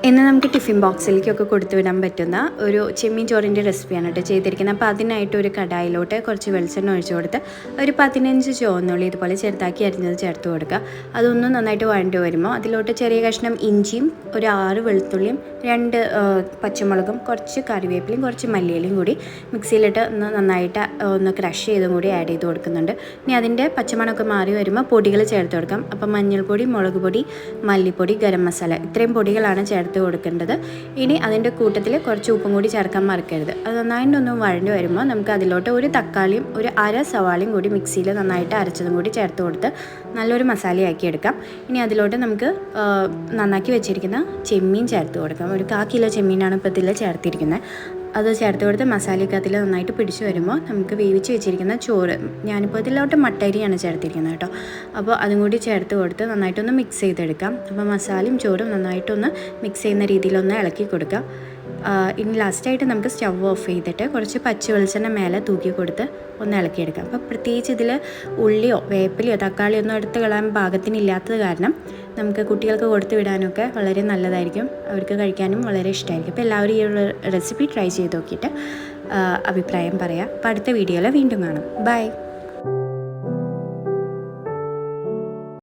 ഇന്ന് നമുക്ക് ടിഫിൻ ബോക്സിലേക്കൊക്കെ കൊടുത്തു വിടാൻ പറ്റുന്ന ഒരു ചെമ്മീൻ ചോറിൻ്റെ റെസിപ്പിയാണ് കേട്ടോ ചെയ്തിരിക്കുന്നത്. അപ്പോൾ അതിനായിട്ട് ഒരു കടായിലോട്ട് കുറച്ച് വെളിച്ചെണ്ണ ഒഴിച്ചു കൊടുത്ത് ഒരു 15 ചുവന്നുള്ളി ഇതുപോലെ ചെറുതാക്കി അരിഞ്ഞത് ചേർത്ത് കൊടുക്കുക. അതൊന്നും നന്നായിട്ട് വഴണ്ടി വരുമ്പോൾ അതിലോട്ട് ചെറിയ കഷ്ണം ഇഞ്ചിയും ഒരു 6 വെളുത്തുള്ളിയും 2 പച്ചമുളകും കുറച്ച് കറിവേപ്പിലയും കുറച്ച് മല്ലിയിലയും കൂടി മിക്സിയിലിട്ട് നന്നായിട്ട് ഒന്ന് ക്രഷ് ചെയ്തും കൂടി ആഡ് ചെയ്ത് കൊടുക്കുന്നുണ്ട്. ഇനി അതിൻ്റെ പച്ചമണമൊക്കെ മാറി വരുമ്പോൾ പൊടികൾ ചേർത്ത് കൊടുക്കാം. അപ്പോൾ മഞ്ഞൾപ്പൊടി, മുളക് പൊടി, മല്ലിപ്പൊടി, ഗരം മസാല ഇത്രയും പൊടികളാണ് ചേർത്ത് കൊടുക്കേണ്ടത്. ഇനി അതിൻ്റെ കൂട്ടത്തിൽ കുറച്ച് ഉപ്പും കൂടി ചേർക്കാൻ മറക്കരുത്. അത് നന്നായിട്ടൊന്ന് വഴണ്ടി വരുമ്പോൾ നമുക്ക് അതിലോട്ട് ഒരു തക്കാളിയും ഒരു 1/2 സവാളയും കൂടി മിക്സിയിൽ നന്നായിട്ട് അരച്ചതും കൂടി ചേർത്ത് കൊടുത്ത് നല്ലൊരു മസാലയാക്കി എടുക്കാം. ഇനി അതിലോട്ട് നമുക്ക് നന്നാക്കി വെച്ചിരിക്കുന്ന ചെമ്മീൻ ചേർത്ത് കൊടുക്കാം. ഒരു 1/4 കിലോ ചെമ്മീനാണ് ഇപ്പോൾ ഇതിൽ ചേർത്തിരിക്കുന്നത്. അത് ചേർത്ത് കൊടുത്ത് മസാലയൊക്കെ അതിൽ നന്നായിട്ട് പിടിച്ച് വരുമ്പോൾ നമുക്ക് വേവിച്ച് വെച്ചിരിക്കുന്ന ചോറ്, ഞാനിപ്പോൾ ഇതിലോട്ട് മട്ടരിയാണ് ചേർത്തിരിക്കുന്നത് കേട്ടോ. അപ്പോൾ അതും കൂടി ചേർത്ത് കൊടുത്ത് നന്നായിട്ടൊന്ന് മിക്സ് ചെയ്തെടുക്കാം. അപ്പോൾ മസാലയും ചോറും നന്നായിട്ടൊന്ന് മിക്സ് ചെയ്യുന്ന രീതിയിലൊന്ന് ഇളക്കി കൊടുക്കാം. ഇനി ലാസ്റ്റായിട്ട് നമുക്ക് സ്റ്റവ് ഓഫ് ചെയ്തിട്ട് കുറച്ച് പച്ച വെളിച്ചെണ്ണ മേലെ തൂക്കി കൊടുത്ത് ഒന്ന് ഇളക്കിയെടുക്കാം. അപ്പോൾ പ്രത്യേകിച്ച് ഇതിൽ ഉള്ളിയോ വേപ്പിലയോ തക്കാളിയോ ഒന്നും എടുത്ത് കളയാൻ പാകത്തിനില്ലാത്തത് കാരണം നമുക്ക് കുട്ടികൾക്ക് കൊടുത്തു വിടാനൊക്കെ വളരെ നല്ലതായിരിക്കും. അവർക്ക് കഴിക്കാനും വളരെ ഇഷ്ടമായിരിക്കും. അപ്പോൾ എല്ലാവരും ഈ ഒരു റെസിപ്പി ട്രൈ ചെയ്ത് നോക്കിയിട്ട് അഭിപ്രായം പറയാം. അപ്പോൾ അടുത്ത വീഡിയോയിൽ വീണ്ടും കാണാം. ബൈ.